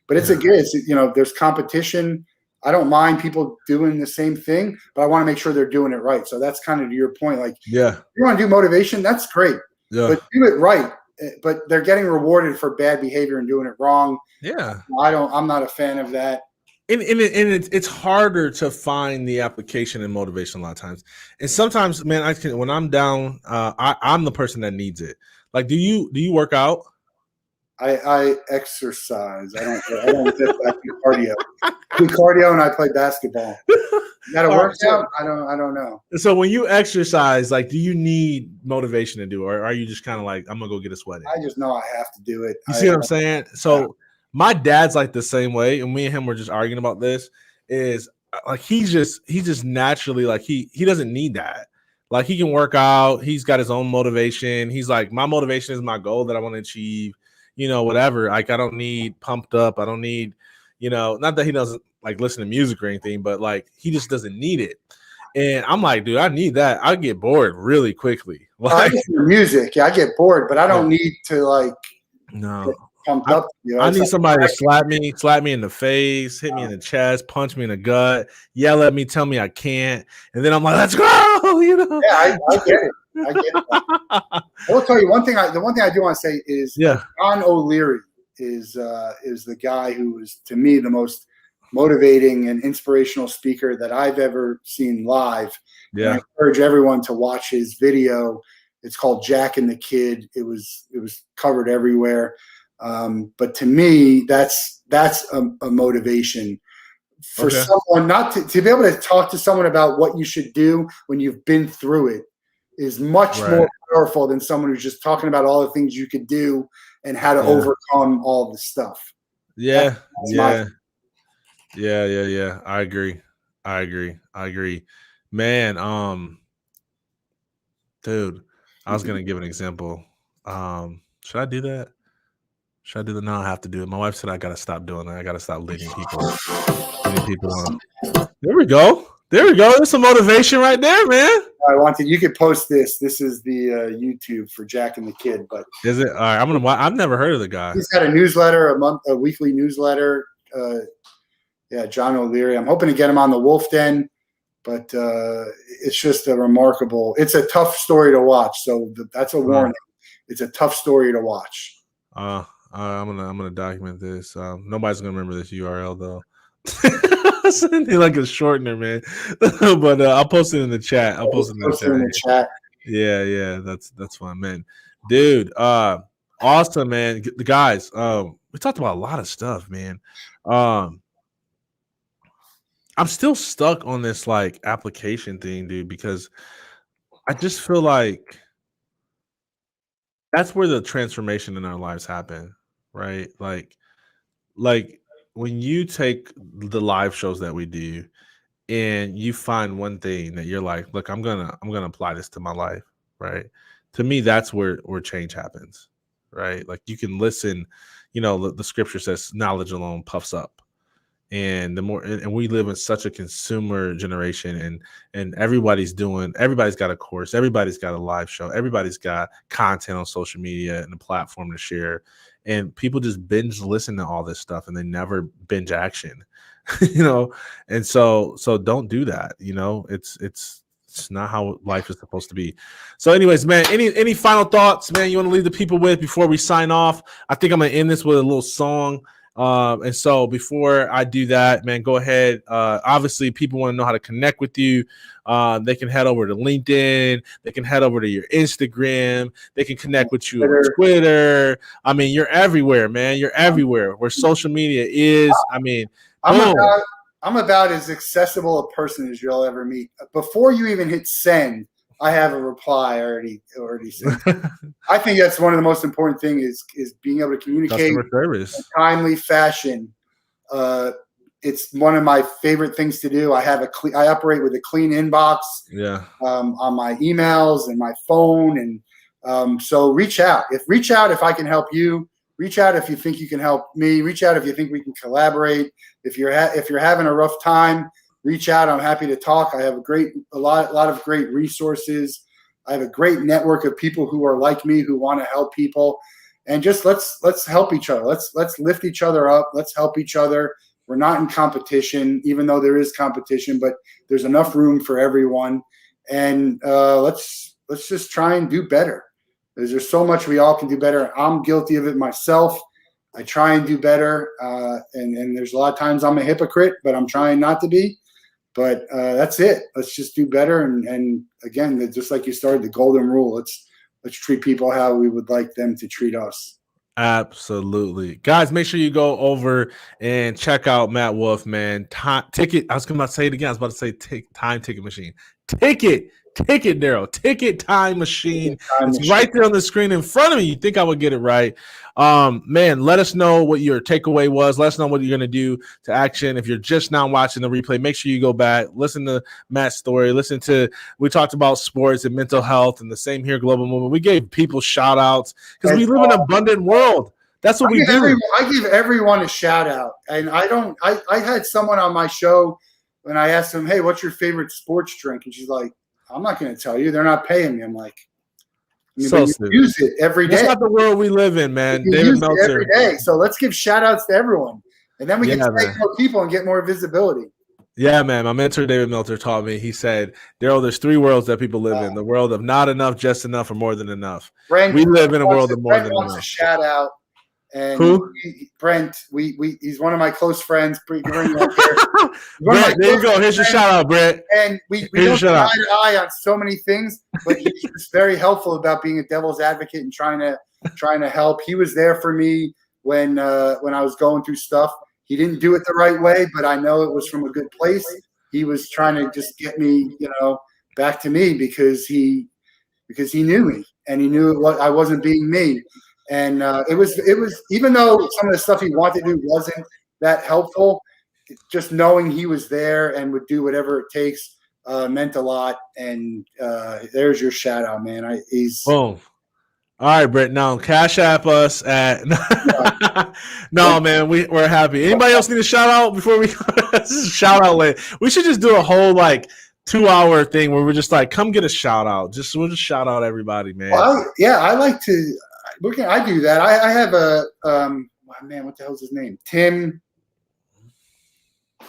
but there's competition. I don't mind people doing the same thing, but I want to make sure they're doing it right. So that's kind of to your point. Like, yeah, you want to do motivation, that's great, but do it right. But they're getting rewarded for bad behavior and doing it wrong. Yeah, I'm not a fan of that. And it's harder to find the application in motivation a lot of times. And sometimes, man, when I'm down, I'm the person that needs it. Like, do you work out? I exercise. I don't do cardio. I do cardio and I play basketball. That a workout? I don't know. So when you exercise, like, do you need motivation to do, or are you just kind of like, I'm gonna go get a sweat in? I just know I have to do it. You see what I'm saying? So my dad's like the same way, and me and him were just arguing about this. Is like he's just naturally like he doesn't need that. Like, he can work out. He's got his own motivation. He's like, my motivation is my goal that I want to achieve. Whatever. Like, I don't need pumped up. I don't need, not that he doesn't like listen to music or anything, but like he just doesn't need it. And I'm like, dude, I need that. I get bored really quickly. Like, I listen to music, I get bored, but I don't need to like no. Pumped up. I need somebody to slap me in the face, hit me in the chest, punch me in the gut, yell at me, tell me I can't, and then I'm like, let's go. Yeah, I get it. I get it. I will tell you one thing. The one thing I do want to say is, John O'Leary is the guy who is, to me, the most motivating and inspirational speaker that I've ever seen live. Yeah, and I encourage everyone to watch his video. It's called Jack and the Kid. It was covered everywhere. But to me, that's a motivation for someone not to be able to talk to someone about what you should do when you've been through it is much more powerful than someone who's just talking about all the things you could do and how to overcome all the stuff. Yeah. I agree. Man, dude, I was gonna give an example. Should I do that? No, I have to do it. My wife said I gotta stop doing that. I gotta stop leading people on. There we go. There's some motivation right there, man. You could post this. This is the YouTube for Jack and the Kid. But is it? All right, I've never heard of the guy. He's got a newsletter, a weekly newsletter. John O'Leary. I'm hoping to get him on the Wolff Den, but it's just it's a tough story to watch. So that's a warning. It's a tough story to watch. I'm gonna document this. Nobody's gonna remember this URL though. Like a shortener, man. But I'll post it in the chat. I'll post it in the chat. Yeah, that's fun, man. Dude, awesome, man. The guys, we talked about a lot of stuff, man. I'm still stuck on this like application thing, dude, because I just feel like that's where the transformation in our lives happen, right? Like, like when you take the live shows that we do and you find one thing that you're like, look, I'm gonna apply this to my life, right? To me, that's where change happens, right? Like you can listen, the scripture says knowledge alone puffs up. And the more, and we live in such a consumer generation, and everybody's got a course, everybody's got a live show, everybody's got content on social media and a platform to share, and people just binge listen to all this stuff and they never binge action. And so don't do that. It's not how life is supposed to be. So anyways, man, any final thoughts, man, you want to leave the people with before we sign off? I think I'm gonna end this with a little song. And so before I do that, man, go ahead. Obviously, people want to know how to connect with you. They can head over to LinkedIn. They can head over to your Instagram. They can connect with you on Twitter. I mean, you're everywhere, man. You're everywhere where social media is. I mean, I'm about as accessible a person as you'll ever meet. Before you even hit send, I have a reply already sent. I think that's one of the most important things is being able to communicate in a timely fashion. It's one of my favorite things to do. I operate with a clean inbox. On my emails and my phone, and so reach out. If I can help you. Reach out if you think you can help me. Reach out if you think we can collaborate. If you're having a rough time, reach out. I'm happy to talk. I have a lot of great resources. I have a great network of people who are like me, who want to help people, and just let's help each other. Let's lift each other up. Let's help each other. We're not in competition, even though there is competition, but there's enough room for everyone. And let's just try and do better. There's so much we all can do better. I'm guilty of it myself. I try and do better, and there's a lot of times I'm a hypocrite, but I'm trying not to be. But that's it. Let's just do better. And again, just like you started, the golden rule. Let's treat people how we would like them to treat us. Absolutely. Guys, make sure you go over and check out Matt Wolff, man. Ticket. I was going to say it again. I was about to say time ticket machine. Ticket, Daryl. Ticket time machine. It's right there on the screen in front of me. You think I would get it right. Man, let us know what your takeaway was. Let us know what you're going to do to action. If you're just now watching the replay, make sure you go back, listen to Matt's story, we talked about sports and mental health and the Same Here Global Movement. We gave people shout outs because we live in an abundant world. That's what we do. I give everyone a shout out. And I had someone on my show when I asked them, hey, what's your favorite sports drink? And she's like, I'm not going to tell you. They're not paying me. I'm like, you use it every day. That's not the world we live in, man. David Meltzer. Every day. So let's give shout outs to everyone. And then we can connect more people and get more visibility. Yeah, man. My mentor, David Meltzer, taught me. He said, Daryl, there's three worlds that people live in. The world of not enough, just enough, or more than enough. We live in a world of more than enough. A shout out. And who? Brent, he's one of my close friends. Brent, there you go. Here's your shout out, Brent. And we don't see eye to eye on so many things, but he's very helpful about being a devil's advocate and trying to help. He was there for me when I was going through stuff. He didn't do it the right way, but I know it was from a good place. He was trying to just get me, back to me because he knew me and he knew I wasn't being me. And it was even though some of the stuff he wanted to do wasn't that helpful, just knowing he was there and would do whatever it takes meant a lot. And there's your shout out, man. He's boom. All right, Britt. Now cash app us at no, man. We're happy. Anybody else need a shout out before we this is a shout out late? We should just do a whole 2-hour thing where we're just come get a shout out. We'll just shout out everybody, man. Well, I like to. I do that. I have a man. What the hell's his name? Tim.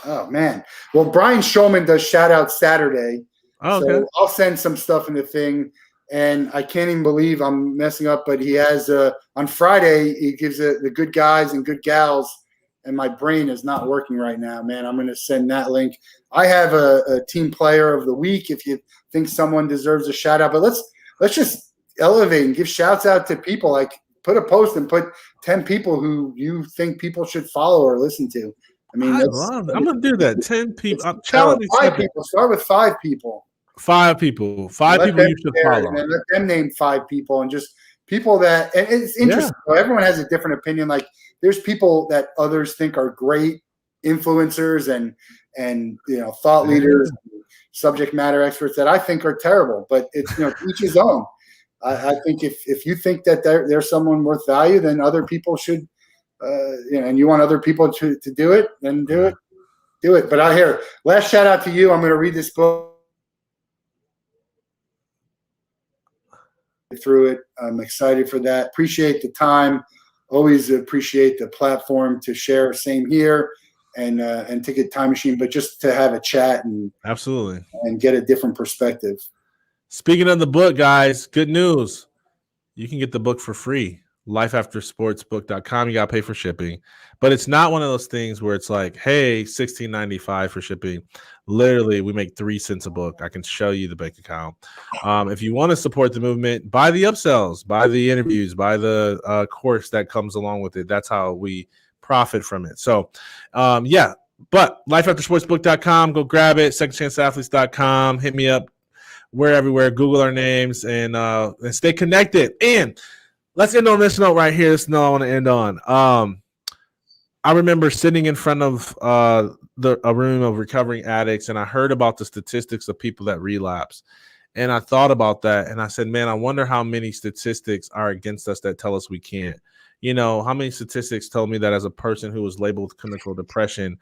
Oh man. Well, Brian Shulman does shout out Saturday. Oh, okay. So I'll send some stuff in the thing, and I can't even believe I'm messing up. But he has on Friday he gives the good guys and good gals, and my brain is not working right now, man. I'm going to send that link. I have a team player of the week if you think someone deserves a shout out. But let's just elevate and give shouts out to people. Put a post and put 10 people who you think people should follow or listen to. I mean, I'm gonna do that. 10 people. I'm challenging 5 people. Start with 5 people. 5 people. 5 people you should follow. And let them name 5 people and just people that, and it's interesting. Everyone has a different opinion. Like there's people that others think are great influencers and thought leaders, subject matter experts that I think are terrible. But it's each his own. I think if you think that there's someone worth value, then other people should, and you want other people to do it, then do it. But last shout out to you. I'm going to read this book. Through it. I'm excited for that. Appreciate the time. Always appreciate the platform to share. Same here, and Ticket Time Machine, but just to have a chat and absolutely and get a different perspective. Speaking of the book, guys, good news. You can get the book for free. lifeaftersportsbook.com. You got to pay for shipping. But it's not one of those things where it's like, hey, $16.95 for shipping. Literally, we make 3 cents a book. I can show you the bank account. If you want to support the movement, buy the upsells, buy the interviews, buy the course that comes along with it. That's how we profit from it. So, but lifeaftersportsbook.com, go grab it. Secondchanceathletes.com. Hit me up. We're everywhere. Google our names and stay connected. And let's end on this note right here. This note I want to end on. I remember sitting in front of a room of recovering addicts, and I heard about the statistics of people that relapse. And I thought about that, and I said, man, I wonder how many statistics are against us that tell us we can't. How many statistics told me that as a person who was labeled with clinical depression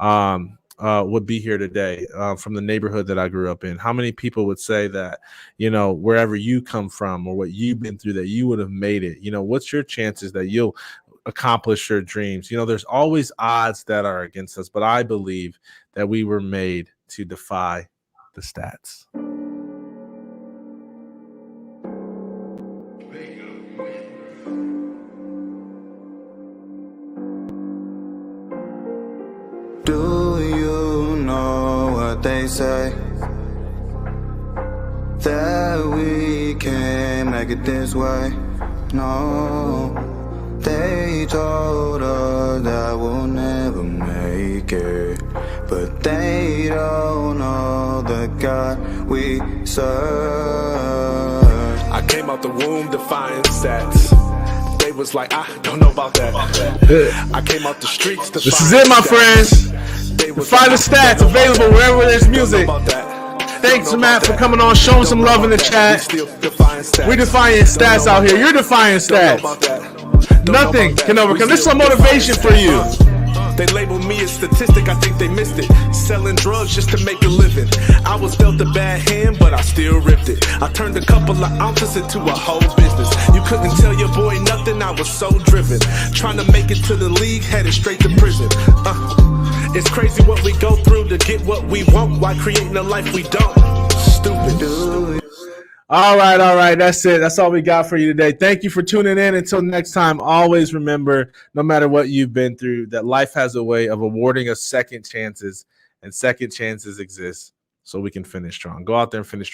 would be here today from the neighborhood that I grew up in? How many people would say that, wherever you come from or what you've been through, that you would have made it? What's your chances that you'll accomplish your dreams? There's always odds that are against us, but I believe that we were made to defy the stats. Do you know what they say? That we can't make it this way. No, they told us that we'll never make it, but they don't know the God we serve. I came out the womb defying stats. They was like, I don't know about that. I came out the streets defying This is it, my friends. Defy the stats, available wherever there's music. Thanks, Matt, for coming on, showing some love in the chat. We're defying stats out here. You're defying stats. Nothing can overcome. This is some motivation for you. They labeled me a statistic, I think they missed it. Selling drugs just to make a living. I was dealt a bad hand, but I still ripped it. I turned a couple of ounces into a whole business. You couldn't tell your boy nothing, I was so driven. Trying to make it to the league, headed straight to prison. It's crazy what we go through to get what we want, while creating a life we don't. Stupid. All right. That's it. That's all we got for you today. Thank you for tuning in. Until next time, always remember, no matter what you've been through, that life has a way of awarding us second chances, and second chances exist so we can finish strong. Go out there and finish strong.